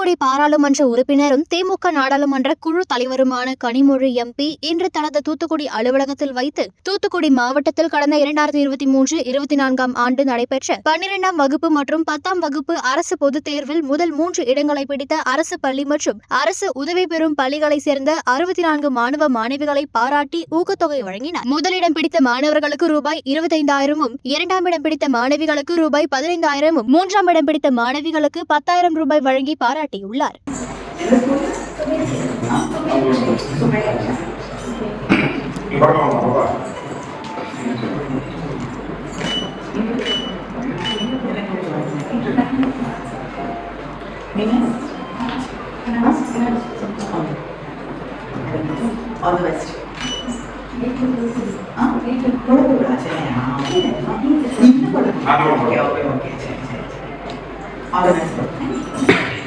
தூத்துக்குடி பாராளுமன்ற உறுப்பினரும் திமுக நாடாளுமன்ற குழு தலைவருமான கனிமொழி எம்பி இன்று தனது தூத்துக்குடி அலுவலகத்தில் வைத்து தூத்துக்குடி மாவட்டத்தில் கடந்த 2023-24 ஆண்டு நடைபெற்ற 12ஆம் வகுப்பு மற்றும் 10ஆம் வகுப்பு அரசு பொதுத் தேர்வில் முதல் 3 இடங்களை பிடித்த அரசு பள்ளி மற்றும் அரசு உதவி பெறும் பள்ளிகளை சேர்ந்த 64 மாணவ மாணவிகளை பாராட்டி ஊக்கத்தொகை வழங்கினார். முதலிடம் பிடித்த மாணவர்களுக்கு ரூபாய் 25,000, 2ஆம் இடம் பிடித்த மாணவிகளுக்கு ரூபாய் 15,000, 3ஆம் இடம் பிடித்த மாணவிகளுக்கு 10,000 ரூபாய் வழங்கி பாராட்டியுள்ளார். All the best. Okay. All the best.